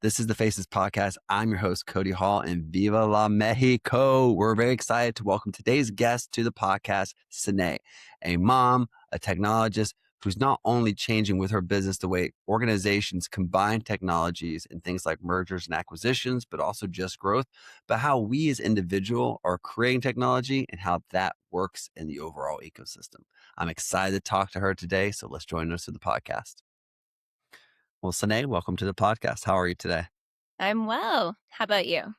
This is the Faces Podcast. I'm your host, Cody Hall, and Viva la Mexico. We're very excited to welcome today's guest to the podcast, Ceneé, a mom, a technologist who's not only changing with her business the way organizations combine technologies and things like mergers and acquisitions, but also just growth, but how we as individuals are creating technology and how that works in the overall ecosystem. I'm excited to talk to her today, so let's join us to the podcast. Well, Ceneé, welcome to the podcast. How are you today? I'm well. How about you?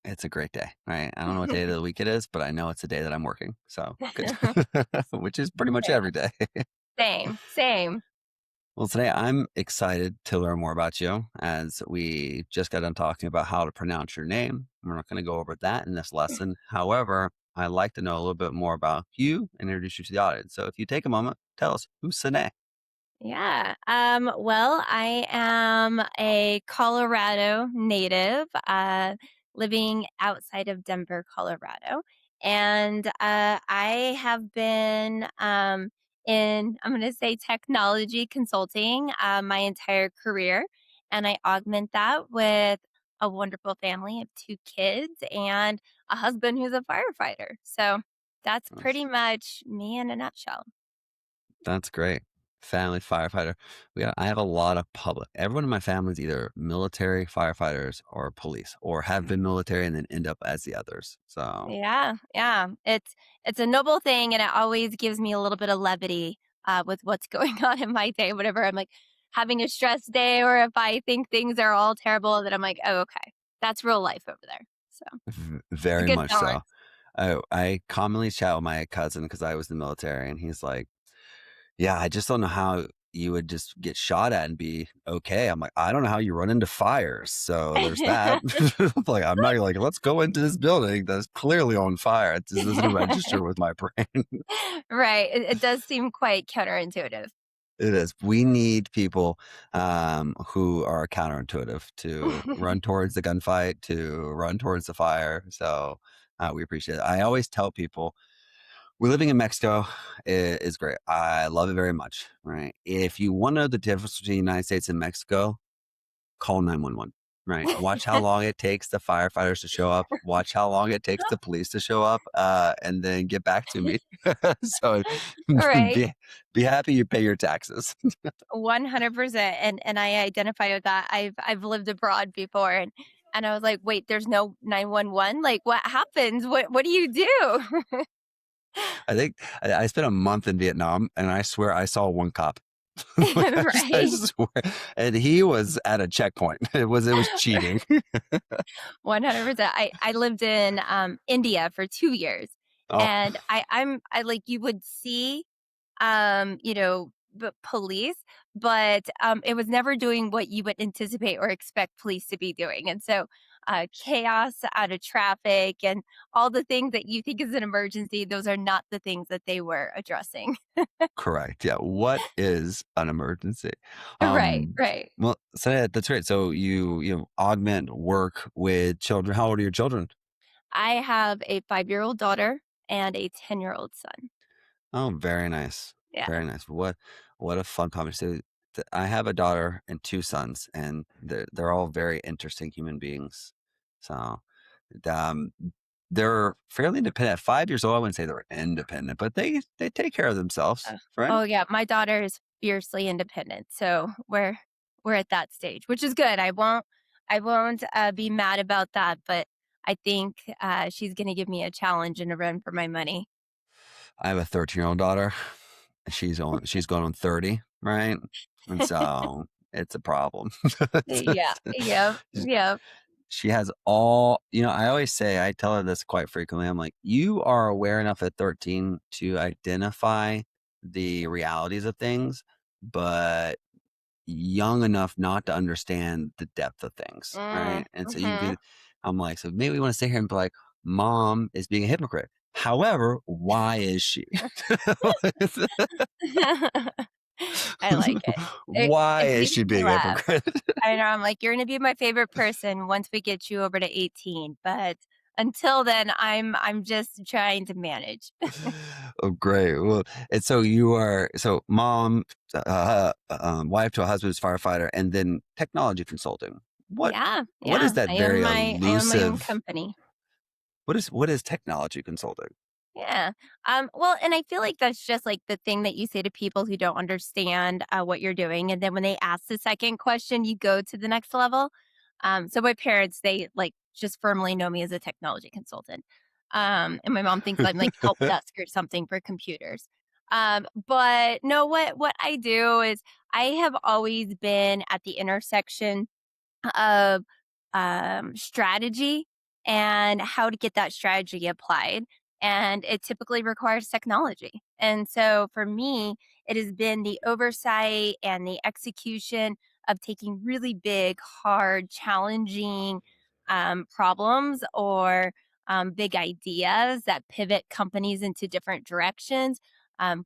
It's a great day, right? I don't know what day of the week it is, but I know it's a day that I'm working. So good, which is pretty much every day. Same, same. Well, today I'm excited to learn more about you as we just got done talking about how to pronounce your name. We're not going to go over that in this lesson. However, I'd like to know a little bit more about you and introduce you to the audience. So if you take a moment, tell us who's Ceneé. Yeah. Well, I am a Colorado native, living outside of Denver, Colorado. And I have been I'm going to say technology consulting my entire career. And I augment that with a wonderful family of two kids and a husband who's a firefighter. So that's pretty much me in a nutshell. That's great. Family firefighter. I have a lot of public. Everyone in my family is either military, firefighters, or police, or have been military and then end up as the others. So Yeah, yeah. It's a noble thing, and it always gives me a little bit of levity with what's going on in my day. Whatever I'm like having a stressed day, or if I think things are all terrible, then I'm like, oh, okay, that's real life over there. So it's a very good much balance. so. I commonly chat with my cousin because I was in the military, and he's like, "Yeah, I just don't know how you would just get shot at and be okay." I'm like, "I don't know how you run into fires." So there's that. Like, I'm not like, let's go into this building that's clearly on fire. It just doesn't register with my brain. Right. It does seem quite counterintuitive. It is. We need people who are counterintuitive to run towards the gunfight, to run towards the fire. So we appreciate it. I always tell people we're living in Mexico is great. I love it very much. Right. If you want to know the difference between the United States and Mexico, call 911. Right. Watch how long it takes the firefighters to show up. Watch how long it takes the police to show up, and then get back to me. So Right. be happy you pay your taxes. 100%. And I identify with that. I've lived abroad before, and I was like, wait, there's no 911. Like, what happens? What do you do? I think I spent a month in Vietnam, and I swear I saw one cop. Like, I Right. swear, and he was at a checkpoint. It was cheating. 100%. I lived in India for 2 years, Oh, and I like you would see police, but it was never doing what you would anticipate or expect police to be doing. And so chaos out of traffic and all the things that you think is an emergency, those are not the things that they were addressing. correct. Yeah. What is an emergency? Right, right. Well, so that's great. So you augment work with children. How old are your children? I have a 5-year-old daughter and a 10-year-old son. Oh, very nice. Yeah. Very nice. What a fun conversation. I have a daughter and two sons, and they're all very interesting human beings. So, um, they're fairly independent. At 5 years old, I wouldn't say they're independent, but they take care of themselves, right? Oh yeah, my daughter is fiercely independent. So we're at that stage, which is good. I won't be mad about that, but I think she's going to give me a challenge and a run for my money. I have a 13-year-old daughter. She's going on 30, right? And so it's a problem. Yeah. Yep. Yep. She has all, I always say, I tell her this quite frequently. I'm like, you are aware enough at 13 to identify the realities of things, but young enough not to understand the depth of things. Right. And so Mm-hmm. I'm like, so maybe we want to sit here and be like, mom is being a hypocrite. However, why is she? I like it. Why It is makes she me being a laugh. hypocrite? I know. I'm like, you're going to be my favorite person once we get you over to 18. But until then, I'm just trying to manage. Oh, great. Well, and so you are so mom, wife to a husband who's firefighter, and then technology consulting. What Yeah, what is yeah. that very I own my own elusive? company. What is technology consulting? Yeah. Well, and I feel like that's just like the thing that you say to people who don't understand what you're doing. And then when they ask the second question, you go to the next level. So my parents, they like just firmly know me as a technology consultant. And my mom thinks I'm like help desk or something for computers. But no, what I do is I have always been at the intersection of strategy and how to get that strategy applied. And it typically requires technology. And so for me, it has been the oversight and the execution of taking really big, hard, challenging problems or big ideas that pivot companies into different directions,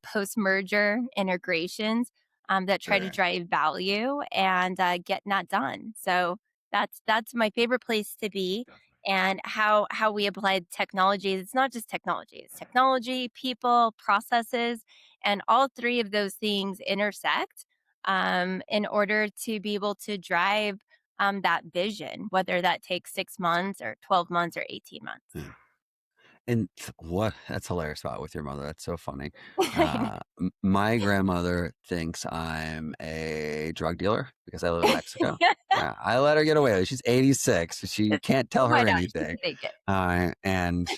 post merger integrations that try to Sure. drive value and getting that done. So that's my favorite place to be, and how we applied technology. It's not just technology, it's technology, people, processes, and all three of those things intersect in order to be able to drive that vision, whether that takes 6 months or 12 months or 18 months. Yeah. And what that's hilarious about with your mother. That's so funny. I know. My grandmother thinks I'm a drug dealer because I live in Mexico. I let her get away. She's 86. She can't tell Why her not? She anything. can take it. And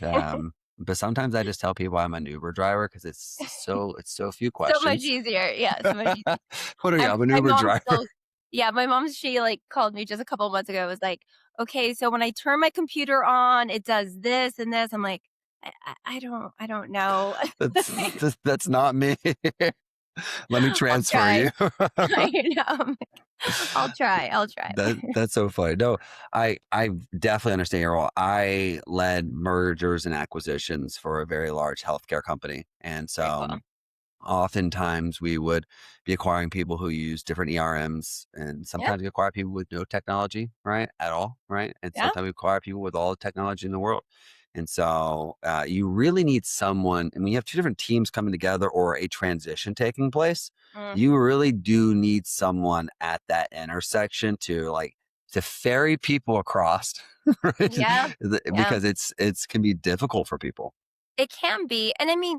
but sometimes I just tell people I'm an Uber driver because it's so few So much questions. easier. Yeah, so much easier. What are you? I'm an My Uber mom driver. still yeah, my mom, she, like, called me just a couple months ago, was like, "Okay, so when I turn my computer on, it does this and this." I'm like, I don't know." That's not me. Let me I'll transfer try. you. I know. I'll try. That's so funny. No, I definitely understand your role. I led mergers and acquisitions for a very large healthcare company, and Very so cool. oftentimes we would be acquiring people who use different ERMs, and Yeah, sometimes we acquire people with no technology, right, at all, right, and yeah. sometimes we acquire people with all the technology in the world. And so you really need someone. I mean, you have two different teams coming together or a transition taking place. Mm, You really do need someone at that intersection to ferry people across, right? yeah, yeah. Because it's can be difficult for people. It can be, and I mean,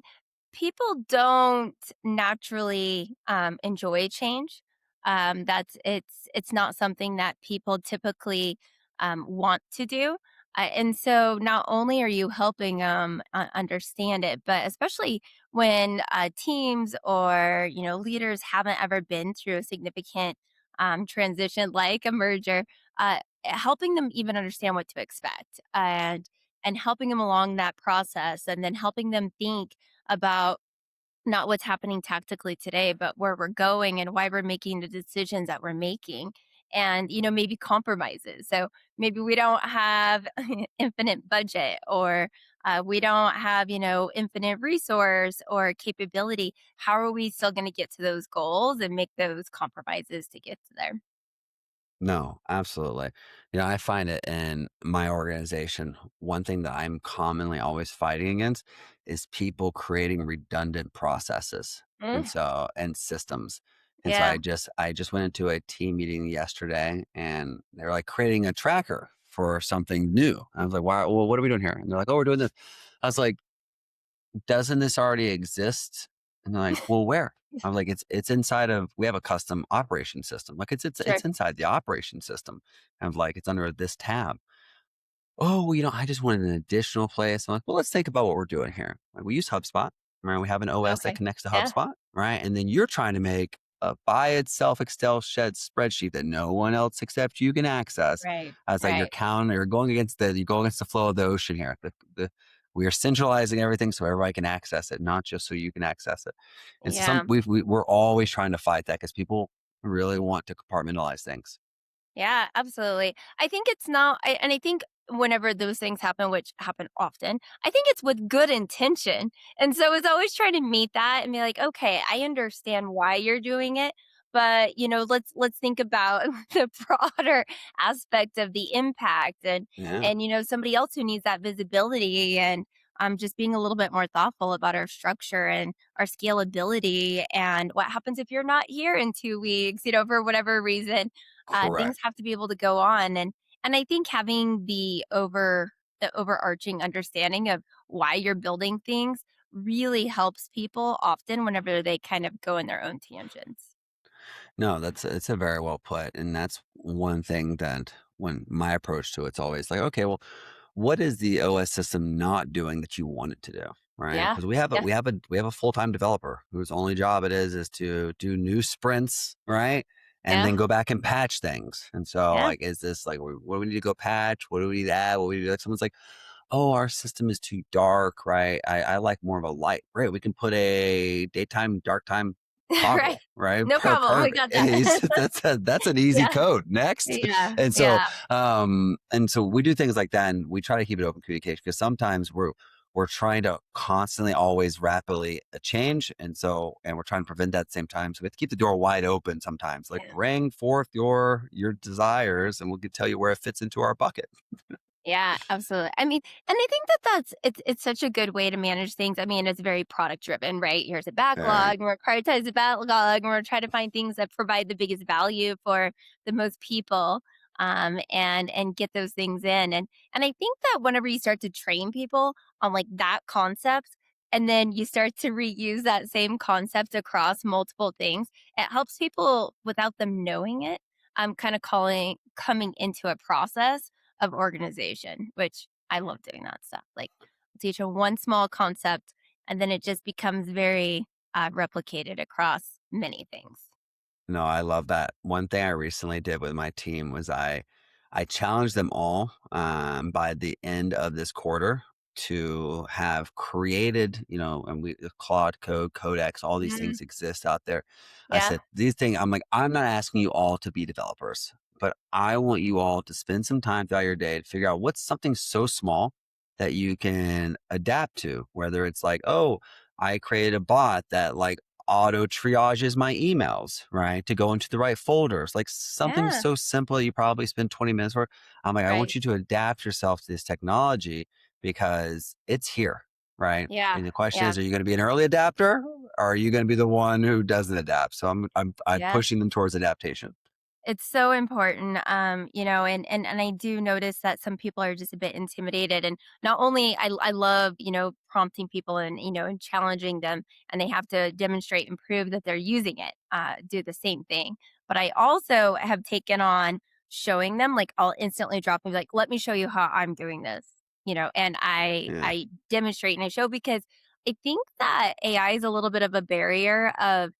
people don't naturally, enjoy change. That's it's not something that people typically, want to do, and so not only are you helping them understand it, but especially when, teams or, leaders haven't ever been through a significant, transition like a merger, helping them even understand what to expect, and helping them along that process, and then helping them think about not what's happening tactically today, but where we're going and why we're making the decisions that we're making. And, maybe compromises. So maybe we don't have infinite budget, or we don't have, infinite resource or capability. How are we still going to get to those goals and make those compromises to get to there? No, absolutely. I find it in my organization. One thing that I'm commonly always fighting against is people creating redundant processes Mm, and systems. And so yeah, I just went into a team meeting yesterday and they're like creating a tracker for something new. I was like, why? Well, what are we doing here? And they're like, oh, we're doing this. I was like, doesn't this already exist? And they're like, well, where? I'm like, it's inside of we have a custom operation system. Like sure. it's inside the operation system. And like it's under this tab. Oh, well, I just wanted an additional place. I'm like, well, let's think about what we're doing here. Like we use HubSpot, right? We have an OS that Okay. connects to Yeah. HubSpot, right? And then you're trying to make a by itself Excel shed spreadsheet that no one else except you can access. Right. As like you're Right. counting, you're going against the flow of the ocean here. We are centralizing everything so everybody can access it, not just so you can access it. And so Yeah. we're always trying to fight that because people really want to compartmentalize things. Yeah, absolutely. I think it's not, and I think whenever those things happen, which happen often, I think it's with good intention. And so it's always trying to meet that and be like, okay, I understand why you're doing it, but let's think about the broader aspect of the impact, Yeah, and somebody else who needs that visibility, and just being a little bit more thoughtful about our structure and our scalability, and what happens if you're not here in 2 weeks, for whatever reason. Things correct. have to be able to go on, and I think having the overarching understanding of why you're building things really helps people often whenever they kind of go in their own tangents. No, it's a very well put, and that's one thing that when my approach to it's always like, okay, well, what is the OS system not doing that you want it to do, right? Yeah. Because we have a Yeah. we have a we have a full time developer whose only job it is to do new sprints, right? And Yeah. then go back and patch things. And so, Yeah. like, is this like what do we need to go patch? What do we need to add? What do we need to, someone's like, oh, our system is too dark, right? I like more of a light. Great, we can put a daytime, dark time Right. toggle, right? No problem. We Perfect. got that. That's an easy Yeah. code. Next. Yeah. And so Yeah. we do things like that, and we try to keep it open communication because sometimes we're trying to constantly always rapidly change, and we're trying to prevent that at the same time. So we have to keep the door wide open sometimes. Like, Yeah. bring forth your desires, and we'll tell you where it fits into our bucket. Yeah, absolutely. I mean, and I think that it's such a good way to manage things. I mean, it's very product driven, right? Here's a backlog, Right. and we're prioritize the backlog, and we're trying to find things that provide the biggest value for the most people, and get those things in. And I think that whenever you start to train people on like that concept, and then you start to reuse that same concept across multiple things, it helps people without them knowing it. Kind of calling coming into a process of organization, which I love doing that stuff. Like, teach a one small concept, and then it just becomes very replicated across many things. No, I love that. One thing I recently did with my team was I challenged them all by the end of this quarter to have created, and we Claude Code, Codex, all these Mhm. things exist out there. I Yeah, said these things. I'm like, I'm not asking you all to be developers, but I want you all to spend some time throughout your day to figure out what's something so small that you can adapt to. Whether it's like, oh, I created a bot that like auto triages my emails, right? To go into the right folders, like something yeah, so simple you probably spend 20 minutes for. I'm like, I want right, you to adapt yourself to this technology because it's here, right? yeah, And the question yeah, is, are you going to be an early adapter or are you going to be the one who doesn't adapt? So I'm yeah. pushing them towards adaptation. It's so important, and I do notice that some people are just a bit intimidated. And not only I love prompting people and challenging them, and they have to demonstrate and prove that they're using it. Do the same thing, but I also have taken on showing them. Like, I'll instantly drop and be like, "Let me show you how I'm doing this," and I Yeah. I demonstrate and I show, because I think that AI is a little bit of a barrier of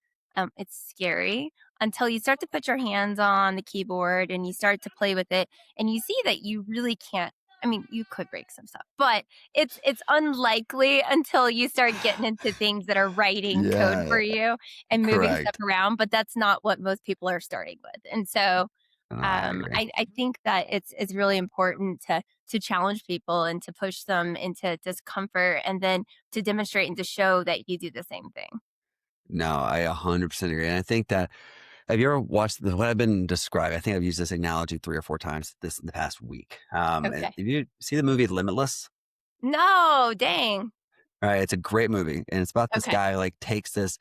it's scary until you start to put your hands on the keyboard and you start to play with it, and you see that you really can't. I mean, you could break some stuff, but it's unlikely until you start getting into things that are writing code Yeah, for you and moving stuff correct. around, but that's not what most people are starting with. And so No, I agree. I think that it's really important to challenge people and to push them into discomfort, and then to demonstrate and to show that you do the same thing. No, I 100% agree. And I think that have you ever watched what I've been describing? I think I've used this analogy 3 or 4 times this in the past week. And Okay. if you see the movie Limitless, No, dang. all right, it's a great movie, and it's about this Okay. guy who, like takes this.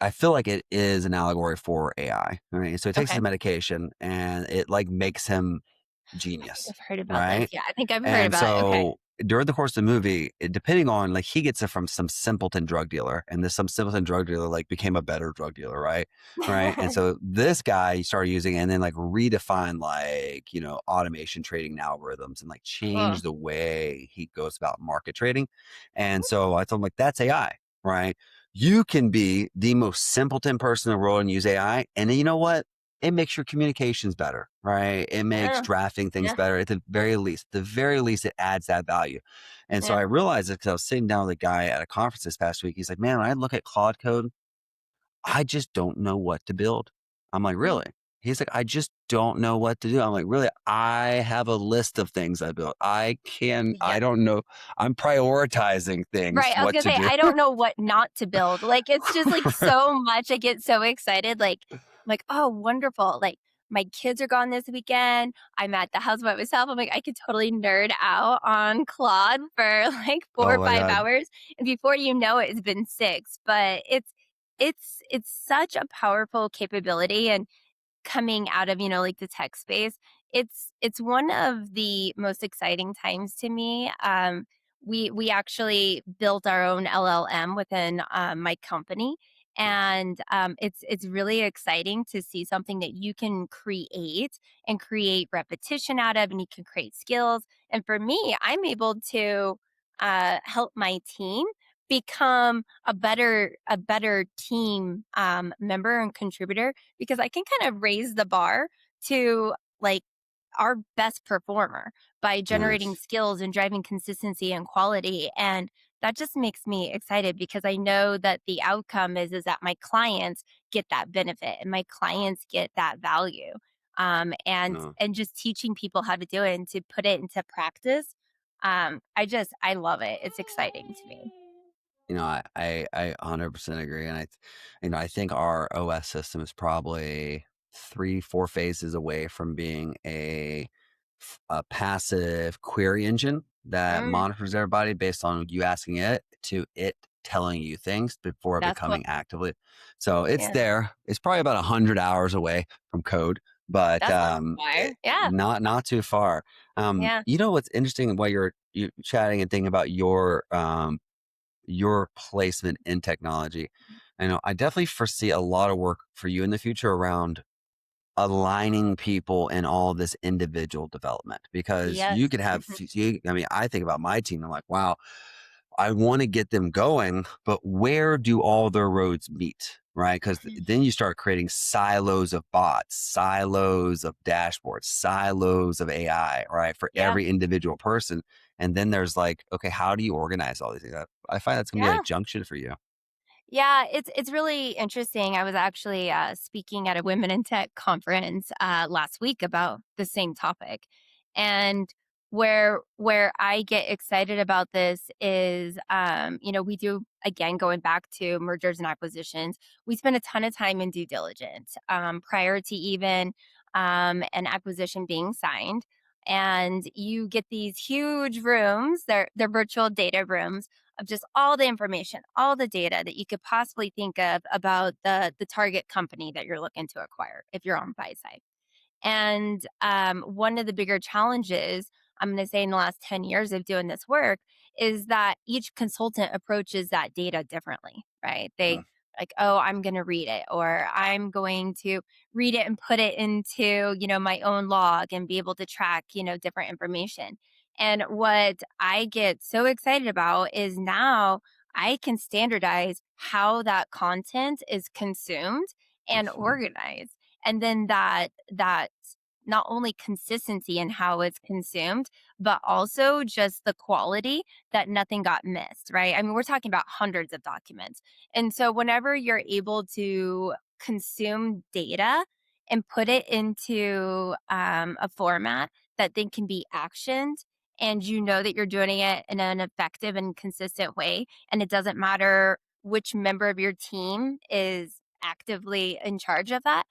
I feel like it is an allegory for AI. All right, so he takes his Okay. medication, and it like makes him I think genius, I've heard about this. right? Yeah, I think I've heard And about it. Okay. so during the course of the movie, depending on like he gets it from some simpleton drug dealer, and this some simpleton drug dealer like became a better drug dealer, right? Right. And so this guy started using it and then like redefine like, automation trading algorithms and like Cool. change the way he goes about market trading. And so I told him like that's AI, right? You can be the most simpleton person in the world and use AI. And then you know what? It makes your communications better, right? It makes Yeah, drafting things yeah, better the very least, it adds that value. And so yeah. I realized it because I was sitting down with a guy at a conference this past week. He's like, man, when I look at Claude code, I just don't know what to build. I'm like, Mm, really? He's like, I just don't know what to do. I'm like, really? I have a list of things I built. I yep. don't know. I'm prioritizing things, Right, I was what gonna to say, do. I don't know what not to build. Like, it's just, like, so much. I get so excited, like, I'm like, "Oh, wonderful." Like, my kids are gone this weekend. I'm at the house by myself. I'm like, I could totally nerd out on Claude for like 4 Oh or my 5 God. hours, and before you know it, it's been 6. But it's such a powerful capability, and coming out of, like, the tech space, it's one of the most exciting times to me. We actually built our own LLM within, my company, and, it's really exciting to see something that you can create and create repetition out of, and you can create skills, and for me, I'm able to, help my team become a better team, member and contributor because I can kind of raise the bar to like our best performer by generating Nice. skills and driving consistency and quality. And that just makes me excited because I know that the outcome is that my clients get that benefit and my clients get that value. No. And just teaching people how to do it and to put it into practice. I love it. It's exciting to me. I 100% agree, and I think our OS system is probably 3, 4 phases away from being a passive query engine that Mm, monitors everybody based on you asking it to it telling you things before that's cool. becoming actively. So it's Yeah. there. It's probably about 100 hours away from code, but That's not far. Yeah. not too Mm, far. yeah. What's interesting while you chatting and thinking about your placement in technology. I know I definitely foresee a lot of work for you in the future around aligning people in all this individual development because Yes. you could have, Mhm. I mean, I think about my team. I'm like, wow, I want to get them going, but where do all their roads meet? Right. Because Mhm. then you start creating silos of bots, silos of dashboards, silos of AI, right, for Yeah. every individual person. And then there's like, okay, how do you organize all these things? I find that's going to be a Yeah. junction for you. Yeah, it's really interesting. I was actually, speaking at a Women in Tech conference, last week about the same topic, and where I get excited about this is, we do again, going back to mergers and acquisitions, we spend a ton of time in due diligence, prior to even, an acquisition being signed, and you get these huge rooms, they're virtual data rooms of just all the information, all the data that you could possibly think of about the target company that you're looking to acquire if you're on buy side. And one of the bigger challenges, I'm going to say in the last 10 years of doing this work, is that each consultant approaches that data differently, right? They Mm, like, oh, I'm going to read it, or I'm going to read it and put it into, my own log and be able to track, different information. And what I get so excited about is now I can standardize how that content is consumed and mhm. organized, and then that not only consistency in how it's consumed, but also just the quality that nothing got missed, right? I mean, we're talking about hundreds of documents. And so whenever you're able to consume data and put it into a format that then can be actioned, and you know that you're doing it in an effective and consistent way, and it doesn't matter which member of your team is actively in charge of that,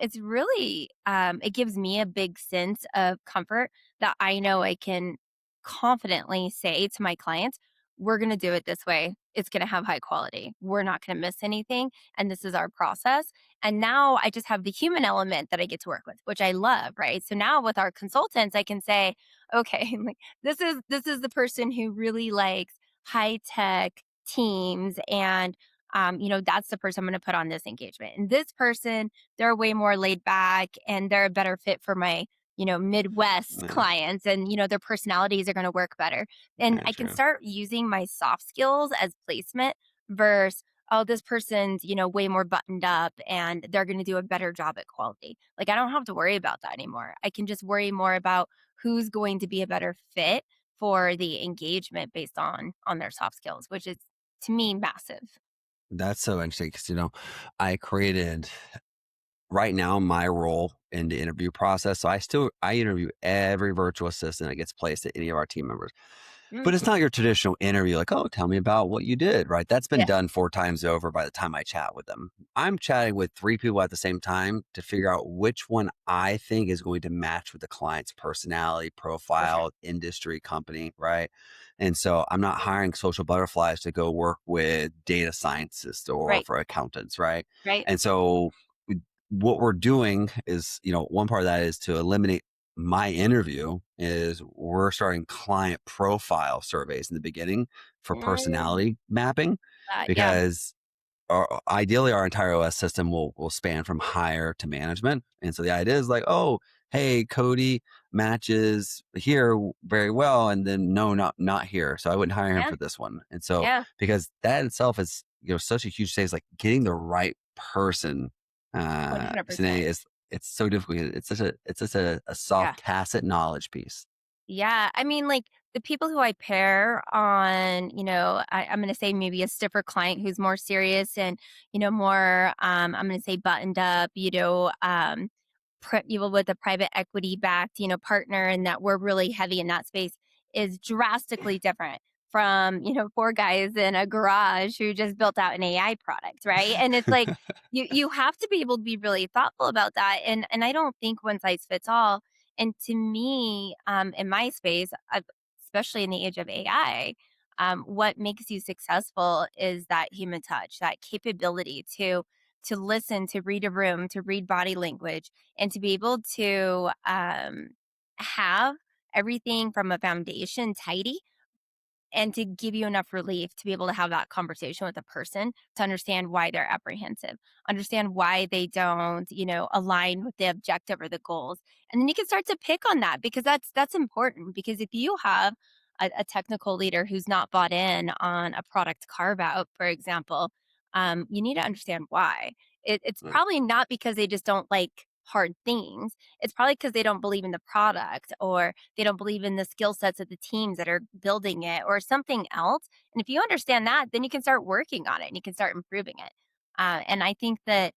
it's really it gives me a big sense of comfort that I know I can confidently say to my clients, we're going to do it this way. It's going to have high quality. We're not going to miss anything. And this is our process. And now I just have the human element that I get to work with, which I love. Right. So now with our consultants, I can say, okay, like this is the person who really likes high tech teams, and that's the person I'm going to put on this engagement. And this person, they're way more laid back and they're a better fit for my, Midwest Yeah, clients, and, their personalities are going to work better. And very I can true. start using my soft skills as placement versus, oh, this person's, way more buttoned up and they're going to do a better job at quality. Like, I don't have to worry about that anymore. I can just worry more about who's going to be a better fit for the engagement based on their soft skills, which is to me massive. That's so interesting because I created right now my role in the interview process. So I interview every virtual assistant that gets placed at any of our team members. Mm, But it's not your traditional interview, like, oh, tell me about what you did, right? That's been yeah, done 4 times over by the time I chat with them. I'm chatting with 3 people at the same time to figure out which one I think is going to match with the client's personality, for sure. profile, industry, company, right? And so I'm not hiring social butterflies to go work with data scientists or Right, for accountants, right? right. And so what we're doing is, one part of that is to eliminate my interview is we're starting client profile surveys in the beginning for Mm, personality mapping yeah, because ideally our entire OS system will span from hire to management. And so the idea is like, oh, hey, Cody matches here very well, and then no, not here. So I wouldn't hire him yeah, for this one. And so yeah, because that itself is such a huge stage, like getting the right person. Sine 100%. is it's so difficult. It's such a Yeah. soft tacit knowledge piece. Yeah, I mean, like, the people who I pair on, I'm gonna say maybe a stiffer client who's more serious and, more, I'm gonna say buttoned up, people with a private equity backed, partner and that we're really heavy in that space is drastically different from, 4 guys in a garage who just built out an AI product, right? And it's like, you have to be able to be really thoughtful about that, and I don't think one size fits all, and to me, in my space, especially in the age of AI, what makes you successful is that human touch, that capability to listen, to read a room, to read body language, and to be able to have everything from a foundation tidy and to give you enough relief to be able to have that conversation with a person to understand why they're apprehensive, understand why they don't, align with the objective or the goals. And then you can start to pick on that because that's important because if you have a technical leader who's not bought in on a product carve out, for example, you need to understand why. It's Uh, probably not because they just don't like hard things. It's probably because they don't believe in the product or they don't believe in the skill sets of the teams that are building it or something else. And if you understand that, then you can start working on it and you can start improving it. And I think that,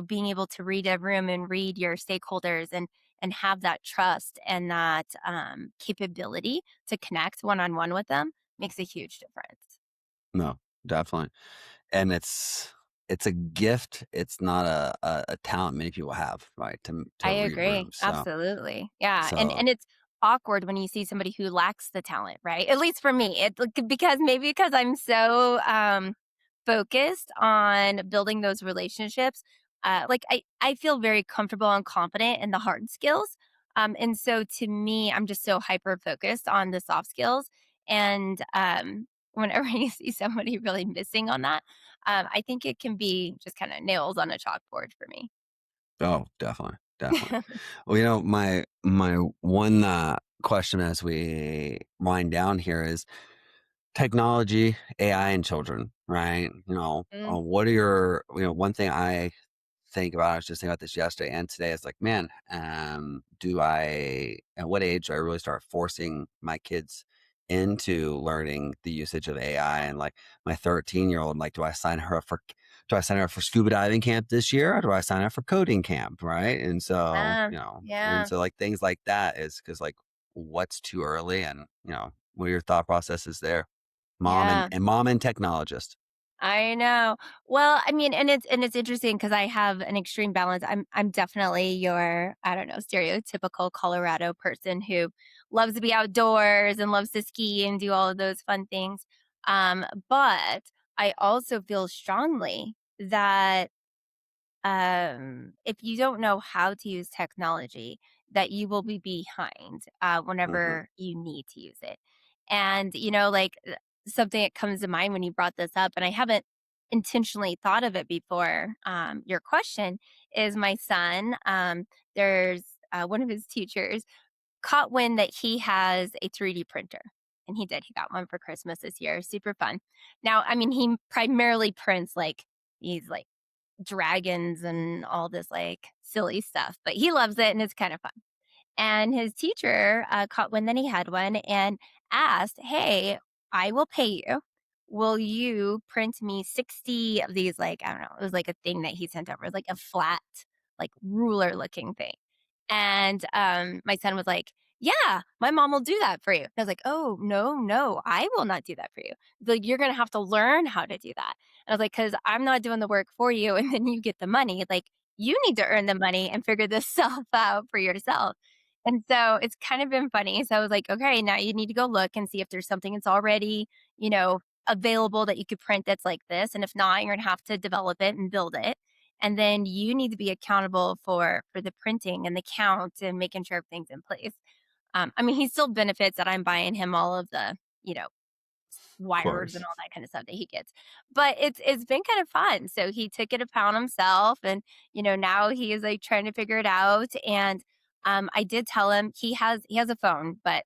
being able to read a room and read your stakeholders and have that trust and that capability to connect one on one with them makes a huge difference. no, definitely. And it's a gift. It's not a talent many people have, right? I To read agree. rooms. Absolutely. Yeah, So and it's awkward when you see somebody who lacks the talent, right? At least for me. It like, because I'm so, focused on building those relationships, like, I feel very comfortable and confident in the hard skills, and so to me, I'm just so hyper focused on the soft skills, and, whenever you see somebody really missing on that, I think it can be just kinda nails on a chalkboard for me. oh, definitely, definitely. Well, my one question as we wind down here is technology, AI, and children, right? Mm, What are your, one thing I think about, I was just thinking about this yesterday and today, is like, man, at what age do I really start forcing my kids into learning the usage of AI? And like my 13-year-old, like, do I sign her up for scuba diving camp this year or do I sign up for coding camp? Right. And so, yeah, yeah. like things like that is because like what's too early and, what are your thought processes there? Mom and, Yeah, mom and technologist. I know. Well, I mean, and it's interesting because I have an extreme balance. I'm definitely your, I don't know, stereotypical Colorado person who loves to be outdoors and loves to ski and do all of those fun things. But I also feel strongly that if you don't know how to use technology, that you will be behind Hmm. whenever you need to use it. And, like something that comes to mind when you brought this up, and I haven't intentionally thought of it before your question is my son. There's one of his teachers caught wind that he has a 3D printer. And he did. He got one for Christmas this year. Super fun. Now, I mean, he primarily prints like these like dragons and all this like silly stuff, but he loves it and it's kind of fun. And his teacher caught wind that he had one and asked, "Hey, I will pay you. Will you print me 60 of these?" Like, I don't know, it was like a thing that he sent over, like a flat, like ruler looking thing. And my son was like, yeah, my mom will do that for you. I was like, "Oh, no, no, I will not do that for you. Like, you're gonna have to learn how to do that." And I was like, "'Cause I'm not doing the work for you, and then you get the money. Like, you need to earn the money and figure this stuff out for yourself." And so it's kind of been funny. So I was like, "Okay, now you need to go look and see if there's something that's already, available that you could print that's like this. And if not, you're gonna have to develop it and build it. And then you need to be accountable for the printing and the count and making sure everything's in place." I mean, he still benefits that I'm buying him all of the, you know, Of wires and course. all that kind of stuff that he gets. But it's been kind of fun. So he took it upon himself, and now he is like trying to figure it out. And I did tell him he has a phone, but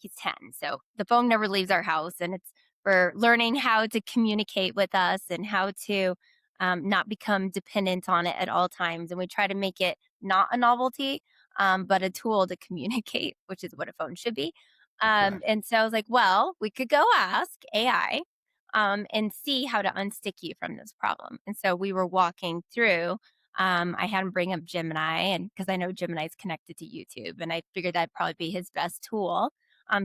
he's 10. So the phone never leaves our house, and it's for learning how to communicate with us and how to not become dependent on it at all times. And we try to make it not a novelty, but a tool to communicate, which is what a phone should be. Okay. And so I was like, well, we could go ask AI and see how to unstick you from this problem. And so we were walking through. I had him bring up Gemini, and because I know Gemini is connected to YouTube, and I figured that'd probably be his best tool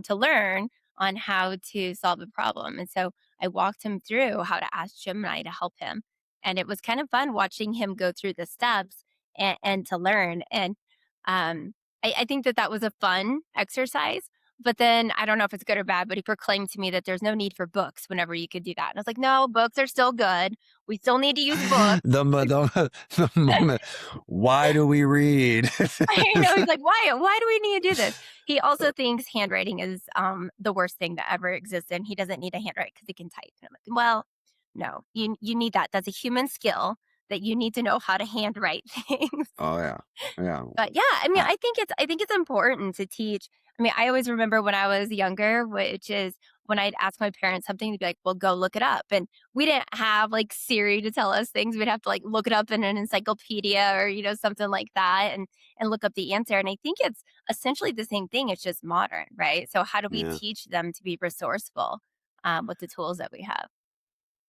to learn on how to solve a problem. And so I walked him through how to ask Gemini to help him. And it was kind of fun watching him go through the steps and to learn. And I think that was a fun exercise. But then I don't know if it's good or bad, but he proclaimed to me that there's no need for books whenever you could do that. And I was like, no, books are still good. We still need to use books. The moment, why do we read? I know. He's like, why do we need to do this? He also thinks handwriting is the worst thing that ever existed. And he doesn't need to handwrite because he can type. And I'm like, well, no, you need that. That's a human skill that you need to know how to handwrite things. Oh yeah, yeah. But yeah, I mean, I, I think it's important to teach. I mean, I always remember when I was younger, which is when I'd ask my parents something, they'd be like, "Well, go look it up." And we didn't have like Siri to tell us things. We'd have to like look it up in an encyclopedia or something like that, and look up the answer. And I think it's essentially the same thing. It's just modern, right? So how do we yeah, teach them to be resourceful with the tools that we have?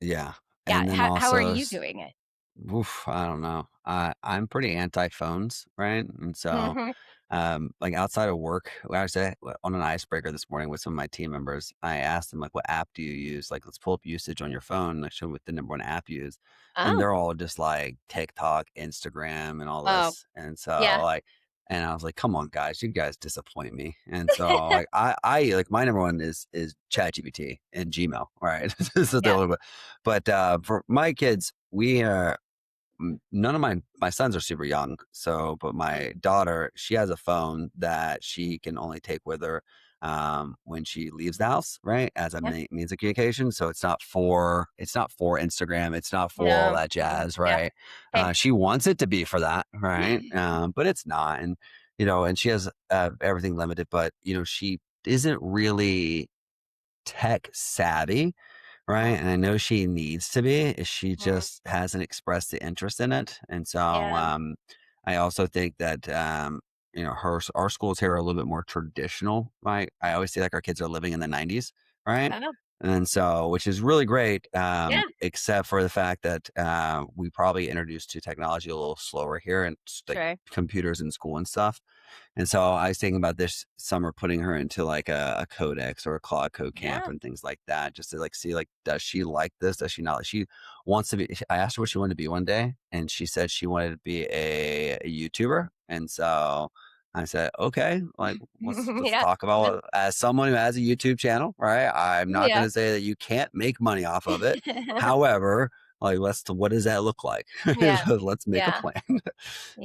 yeah. Yeah. And then How are also, you doing it? oof, I don't know. I'm pretty anti phones, right? And so, like outside of work, I was on an icebreaker this morning with some of my team members. I asked them like, "What app do you use? Like, let's pull up usage on your phone. Like, show me what the number one app you use." And Oh, they're all just like TikTok, Instagram, and all oh, this. And so, yeah, like, and I was like, "Come on, guys, you guys disappoint me." And so, like, I like my number one is ChatGPT and Gmail. Right, this is the yeah, only one. But for my kids, we are none of my sons are super young, so but mm, my daughter, she has a phone that she can only take with her when she leaves the house, right, as a yeah, means of communication. So it's not for Instagram, it's not for all no, that mm-mm, jazz, yeah, right? same. She wants it to be for that, right? But it's not. And and she has everything limited, but she isn't really tech savvy, right? And I know she needs to be. She Mhm. just hasn't expressed the interest in it. And so Yeah. I also think that our schools here are a little bit more traditional, right? I always say like our kids are living in the 90s, right? Oh, And so, which is really great, yeah, except for the fact that we probably introduced to technology a little slower here and like sure. computers in school and stuff. And so I was thinking about this summer putting her into like a Codex or a Claude Code camp Yeah. and things like that, just to like see like does she like this? Does she not? Like, she wants to be. I asked her what she wanted to be one day, and she said she wanted to be a YouTuber. And so I said, okay, like let's Yeah. talk about as someone who has a YouTube channel, right? I'm not going Yeah. to say that you can't make money off of it. However, like what does that look like? Yeah. Let's make a Yeah. plan.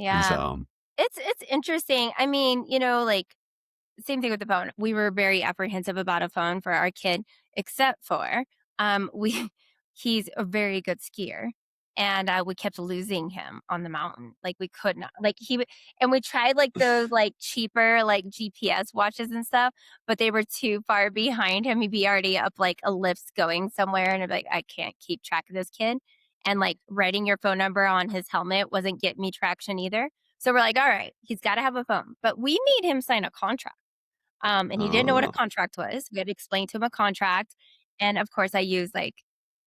And Yeah. so It's interesting. I mean, like same thing with the phone. We were very apprehensive about a phone for our kid, except for we he's a very good skier. And we kept losing him on the mountain. Like we could not like and we tried like those like cheaper like GPS watches and stuff, but they were too far behind him. He'd be already up like a lift going somewhere, and I'd be like, I can't keep track of this kid. And like writing your phone number on his helmet wasn't getting me traction either. So we're like, all right, he's got to have a phone. But we made him sign a contract. And he didn't know what a uh, contract was. We had to explain to him a contract. And of course, I used like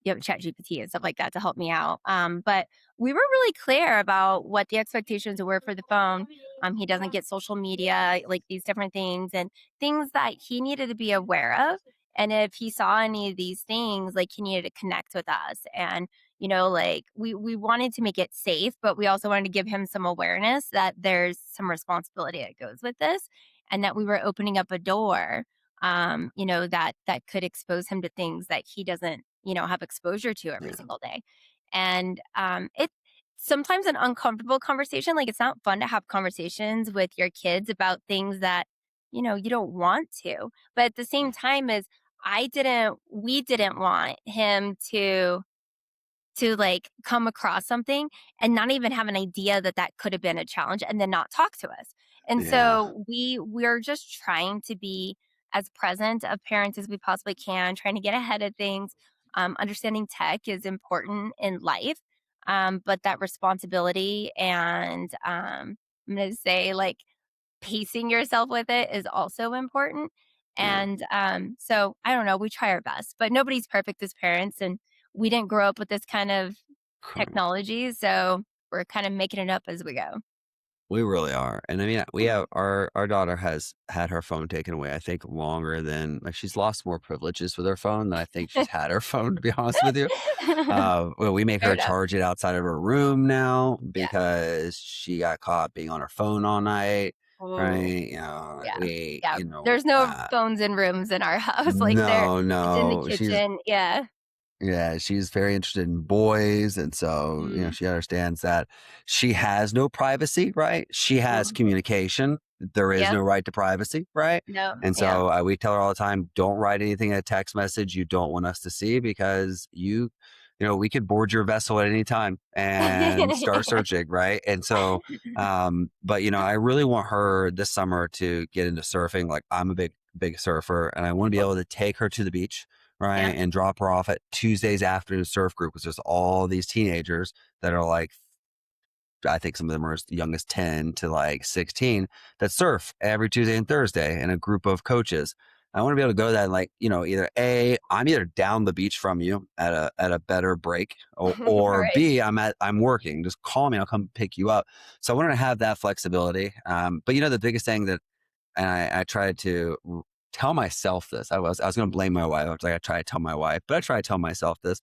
ChatGPT and stuff like that to help me out. But we were really clear about what the expectations were for the phone. He doesn't get social media, like these different things and things that he needed to be aware of. And if he saw any of these things, like he needed to connect with us. And, like we wanted to make it safe, but we also wanted to give him some awareness that there's some responsibility that goes with this and that we were opening up a door that could expose him to things that he doesn't, have exposure to every Yeah. single day. And it's sometimes an uncomfortable conversation. Like it's not fun to have conversations with your kids about things that, you don't want to. But at the same time as we didn't want him to like come across something and not even have an idea that that could have been a challenge and then not talk to us. And Yeah. so we're just trying to be as present of parents as we possibly can, trying to get ahead of things. Understanding tech is important in life, but that responsibility and I'm going to say like pacing yourself with it is also important. Yeah. And so I don't know, we try our best, but nobody's perfect as parents. And we didn't grow up with this kind of Correct. technology. So we're kind of making it up as we go. We really are. And I mean, we have our daughter has had her phone taken away, I think longer than like she's lost more privileges with her phone than I think she's had her phone, to be honest with you. Well, we make Fair her enough. charge it outside of her room now Yeah. because she got caught being on her phone all night. Oh, Right. yeah. We, Yeah. There's no phones in rooms in our house. Like no, it's in the no. kitchen. Yeah. Yeah, she's very interested in boys, and so, Mm, she understands that she has no privacy, right? She has mm, communication. There is yep. no right to privacy, right? No. And Yeah. so, we tell her all the time, "Don't write anything in a text message you don't want us to see because we could board your vessel at any time and start searching, right?" And so, but, I really want her this summer to get into surfing. Like, I'm a big, big surfer, and I wanna be Cool. able to take her to the beach, right? Yeah. And drop her off at Tuesday's afternoon surf group because there's all these teenagers that are like, I think some of them are as young as 10 to like 16 that surf every Tuesday and Thursday in a group of coaches. I want to be able to go to that and like, either A, I'm either down the beach from you at a better break, or Right. B, I'm working. Just call me, I'll come pick you up. So I wanted to have that flexibility. But the biggest thing that and I tried to tell myself this. I was going to blame my wife. I was like, I try to tell my wife, but I try to tell myself this.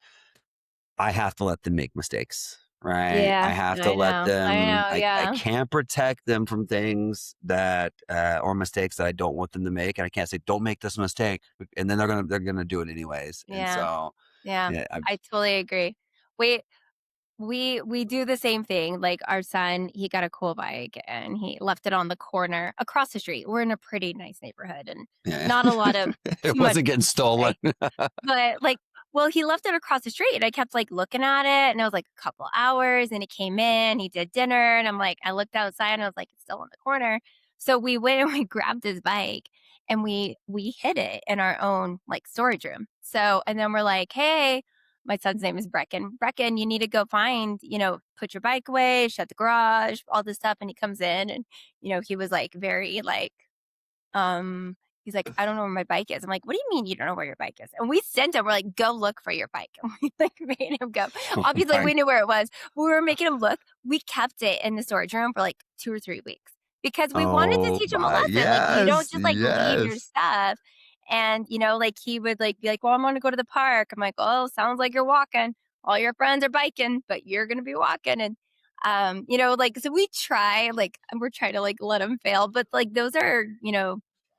I have to let them make mistakes, right? I Yeah. have to I let know. I them. know. I Yeah. can't protect them from things that or mistakes that I don't want them to make, and I can't say don't make this mistake, and then they're gonna do it anyways. And Yeah. so Yeah. yeah, I totally agree. We we do the same thing. Like our son, he got a cool bike and he left it on the corner across the street. We're in a pretty nice neighborhood and yeah, not a lot of it too much wasn't getting stolen. like but like well, he left it across the street and I kept like looking at it and it was like a couple hours and he came in, he did dinner and I'm like I looked outside and I was like it's still in the corner. So we went and we grabbed his bike and we hid it in our own like storage room. So and then we're like, "Hey, my son's name is Brecken. Brecken, you need to go find, put your bike away, shut the garage, all this stuff." And he comes in and, he was like very like, um, he's like, "I don't know where my bike is." I'm like, "What do you mean you don't know where your bike is?" And we sent him, we're like, "Go look for your bike." And we like made him go. Oh Obviously my, we knew where it was. But we were making him look. We kept it in the storage room for like 2 or 3 weeks because we wanted to oh teach him a my, lesson. Like you don't yes, just like leave your yes. stuff. And like he would like be like, "Well, I'm gonna go to the park." I'm like, "Oh, sounds like you're walking. All your friends are biking, but you're gonna be walking." And like so we try, like we're trying to like let him fail, but like those are,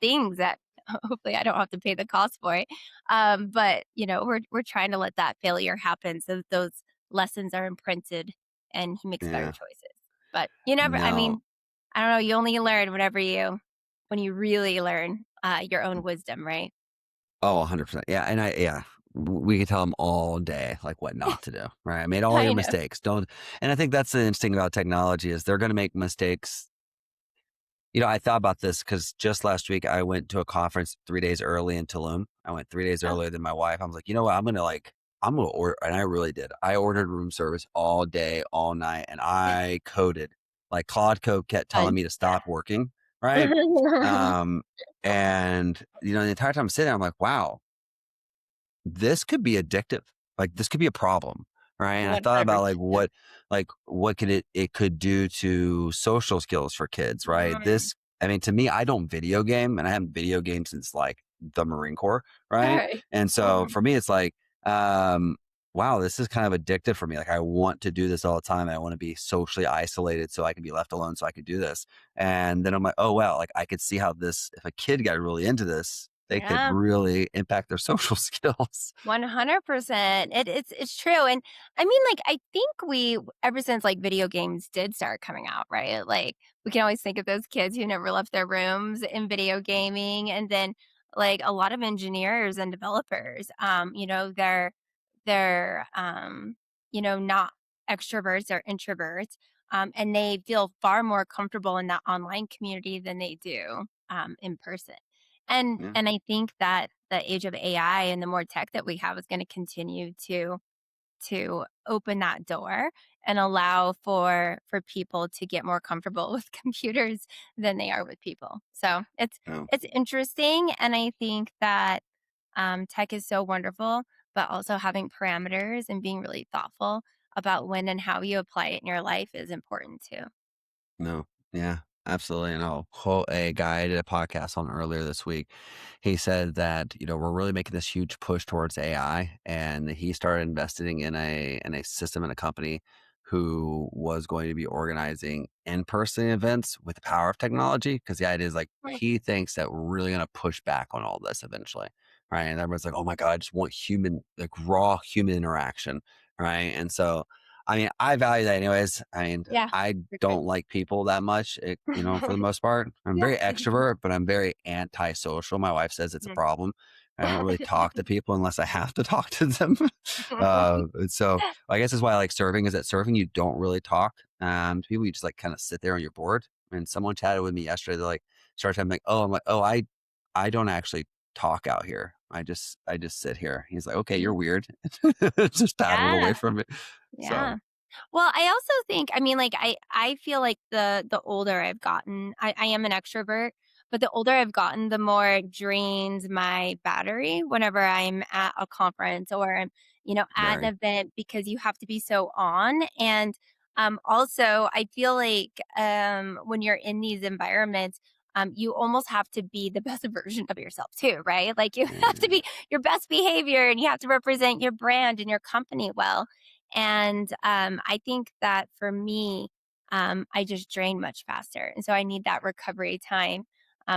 things that hopefully I don't have to pay the cost for it. But we're trying to let that failure happen so that those lessons are imprinted and he makes better Yeah, choices. But you never, I no. mean, I don't know, you only learn when you really learn your own wisdom, right? Oh, 100%. Yeah, and we could tell them all day, like, what not to do, right? I made all your I know. mistakes, don't and I think that's the interesting about technology is they're gonna make mistakes. I thought about this because just last week, I went to a conference 3 days early in Tulum. I went 3 days Oh, earlier than my wife. I was like, "You know what? I'm gonna order," and I really did. I ordered room service all day, all night, and I coded. Like, Claude Code kept telling fun. me to stop working, right? Um, and, the entire time I'm sitting there, I'm like, "Wow, this could be addictive." like this could be a problem, right? And I thought about 100%. like what could it could do to social skills for kids, right? Mm. I mean, to me, I don't video game, and I haven't video gamed since like the Marine Corps, right? Alright. And so Mhm. for me, it's like, um, wow, this is kind of addictive for me. Like I want to do this all the time. I want to be socially isolated so I can be left alone so I could do this. And then I'm like, oh wow, like I could see how this if a kid got really into this, they could Yeah. really impact their social skills. 100%. It's true, and I mean, like, I think we ever since, like, video games did start coming out, right? Like, we can always think of those kids who never left their rooms in video gaming, and then, like, a lot of engineers and developers, they're not extroverts or introverts, and they feel far more comfortable in that online community than they do, in person. Yeah. And I think that the age of AI and the more tech that we have is gonna continue to open that door and allow for people to get more comfortable with computers than they are with people. So, Oh, it's interesting, and I think that, tech is so wonderful, but also having parameters and being really thoughtful about when and how you apply it in your life is important too. no. Yeah, absolutely. And I'll quote a guy I did a podcast on earlier this week. He said that, we're really making this huge push towards AI. And he started investing in a system in a company who was going to be organizing in-person events with the power of technology. Because the idea is like Mm. he thinks that we're really gonna push back on all this eventually. Right. And everyone's like, oh my God, I just want human, like raw human interaction. Right. And so I mean, I value that anyways. I mean, Yeah, I for sure. don't like people that much, for the most part. I'm Yeah. very extrovert, but I'm very antisocial. My wife says it's a Mhm. problem. I don't really talk to people unless I have to talk to them. So I guess that's why I like serving is that serving, you don't really talk to people. You just like kind of sit there on your board. And someone chatted with me yesterday. They're like, started I'm like, oh, I'm like, oh, I don't actually talk out here. I just sit here. He's like, okay, you're Mhm. weird. Just paddled away Yeah, from it. So yeah. Well, I also think I mean, like, I feel like the older I've gotten I am an extrovert, but the older I've gotten, the more it drains my battery whenever I'm at a conference or I'm, at an very. event because you have to be so on, and, also, I feel like, when you're in these environments, you almost have to be the best version of yourself too, right? Like, you have to Yeah. be your best behavior, and you have to represent your brand and your company well. And, I think that for me, I just drain much faster, and so I need that recovery time,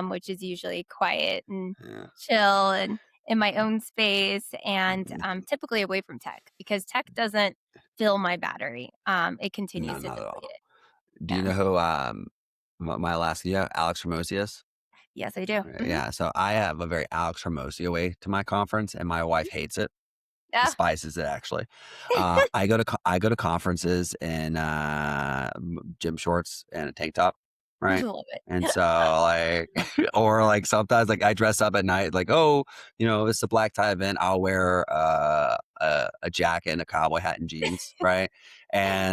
which is usually quiet and Yeah. chill and in my own space and, Mhm. typically away from tech because tech doesn't fill my battery, it No, continues to not at deplete all. it. Do you Yeah. know who, my last yeah, Alex Ramosi? Yes, I do. Mhm. Yeah, so I have a very Alex Ramosi way to my conference, and my wife hates it, Yeah. despises it actually. I go to conferences in, gym shorts and a tank top, right? Love it. And so, like or, like, sometimes, like, I dress up at night, like, "Oh, it's a black tie event." I'll wear, a jacket and a cowboy hat and jeans, right?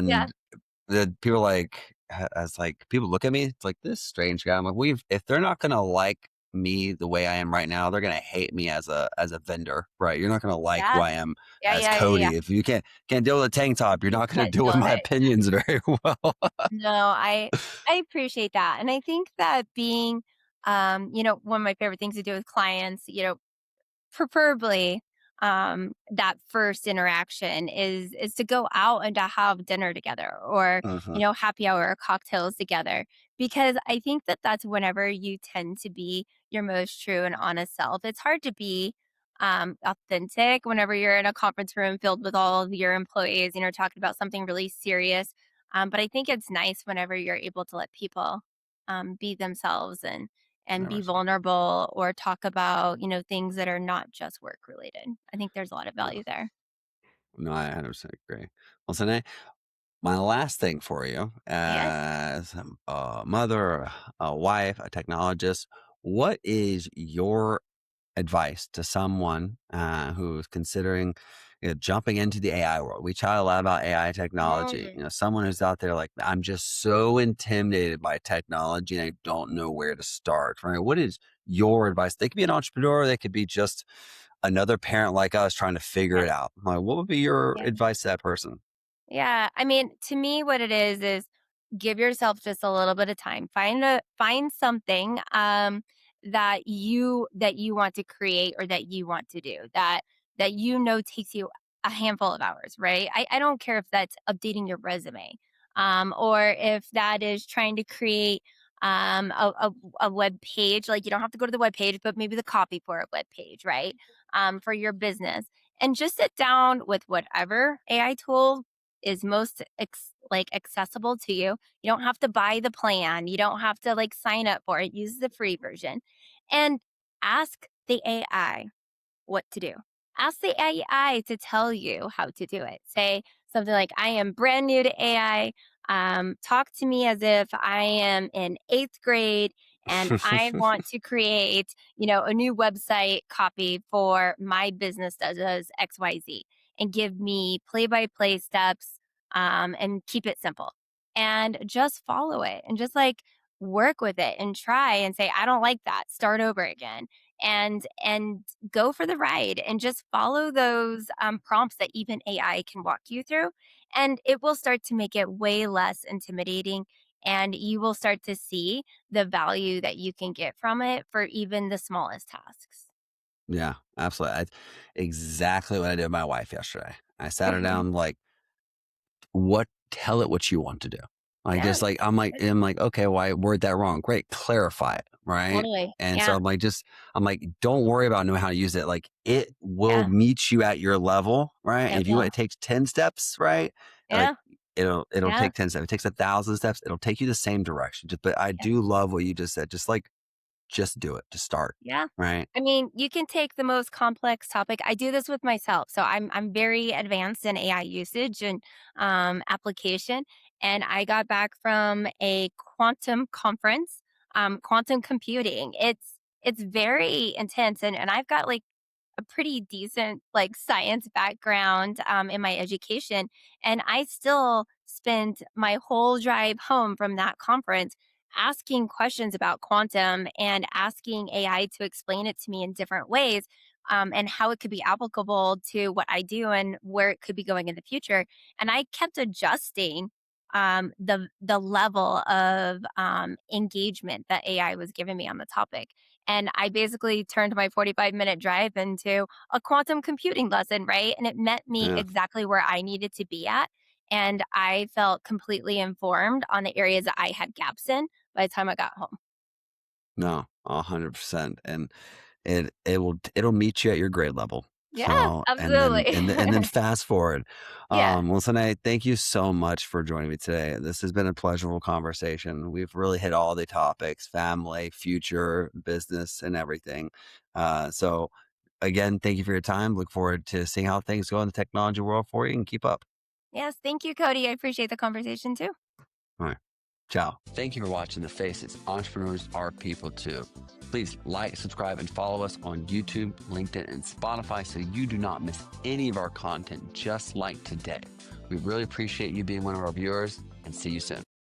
Yeah. And the people like as like people look at me, it's like this strange guy. I'm like, we've if they're not gonna like me the way I am right now, they're gonna hate me as a vendor, right? You're not gonna like who Yeah. I am Yeah, as yeah, yeah, yeah. Cody. If you can't deal with a tank top, you're not gonna Can't deal with deal with my it. opinions very well. No, I appreciate that, and I think that being, one of my favorite things to do with clients, preferably, that first interaction is to go out and to have dinner together or, Uh-huh. happy hour or cocktails together, because I think that that's whenever you tend to be your most true and honest self. It's hard to be, authentic whenever you're in a conference room filled with all of your employees and you're talking about something really serious, but I think it's nice whenever you're able to let people, be themselves and be 100%. vulnerable or talk about, things that are not just work related. I think there's a lot of No, value there. no, I 100% agree. Well, Sine, my last thing for you Yes. as a mother, a wife, a technologist, what is your advice to someone who's considering jumping into the AI world? We chat a lot about AI technology. Mm. Someone who's out there like, I'm just so intimidated by technology and I don't know where to start. Right? What is your advice? They could be an entrepreneur. They could be just another parent like us trying to figure Yeah. it out. Like, what would be your Yeah. advice to that person? Yeah, I mean, to me, what it is give yourself just a little bit of time. Find something that you want to create or that you want to do that you know takes you a handful of hours, right? I don't care if that's updating your resume, or if that is trying to create a web page. Like you don't have to go to the web page, but maybe the copy for a web page, right? For your business, and just sit down with whatever AI tool is most accessible to you. You don't have to buy the plan. You don't have to like sign up for it. Use the free version and ask the AI what to do. Ask the AI to tell you how to do it. Say something like, I am brand new to AI. Talk to me as if I am in eighth grade and I want to create, a new website copy for my business that does XYZ and give me play by play steps, and keep it simple and just follow it and just like work with it and try and say, I don't like that. Start over again and go for the ride and just follow those prompts that even AI can walk you through. And it will start to make it way less intimidating. And you will start to see the value that you can get from it for even the smallest tasks. Yeah, absolutely. Exactly what I did with my wife yesterday. I sat her down like, tell it what you want to do. Like Yeah, just like I'm like, okay, well, I word that wrong. Great, clarify it, right? totally. And so Yeah, I'm like, don't worry about knowing how to use it. Like it will yeah, meet you at your level, right? And it if you want will. it takes 10 steps, right? Like Yeah, it'll yeah, take 10 steps. It takes 1,000 steps, it'll take you the same direction. But I yeah. do love what you just said. Just do it. Just start. Yeah. Right. I mean, you can take the most complex topic. I do this with myself. So I'm very advanced in AI usage and application. And I got back from a quantum conference, quantum computing. It's very intense and I've got like a pretty decent like science background in my education, and I still spent my whole drive home from that conference asking questions about quantum and asking AI to explain it to me in different ways, and how it could be applicable to what I do and where it could be going in the future. And I kept adjusting the level of engagement that AI was giving me on the topic. And I basically turned my 45-minute drive into a quantum computing lesson, right? And it met me Yeah. exactly where I needed to be at. And I felt completely informed on the areas that I had gaps in by the time I got home. No, 100%. And it'll meet you at your grade level. Yeah, So, absolutely. and then fast forward. Yeah. Well, Sine, thank you so much for joining me today. This has been a pleasurable conversation. We've really hit all the topics: family, future, business, and everything. So, again, thank you for your time. Look forward to seeing how things go in the technology world for you, and keep up. Yes. Thank you, Cody. I appreciate the conversation too. All right. Ciao. Thank you for watching The Faces. Entrepreneurs are people too. Please like, subscribe, and follow us on YouTube, LinkedIn, and Spotify so you do not miss any of our content just like today. We really appreciate you being one of our viewers, and see you soon.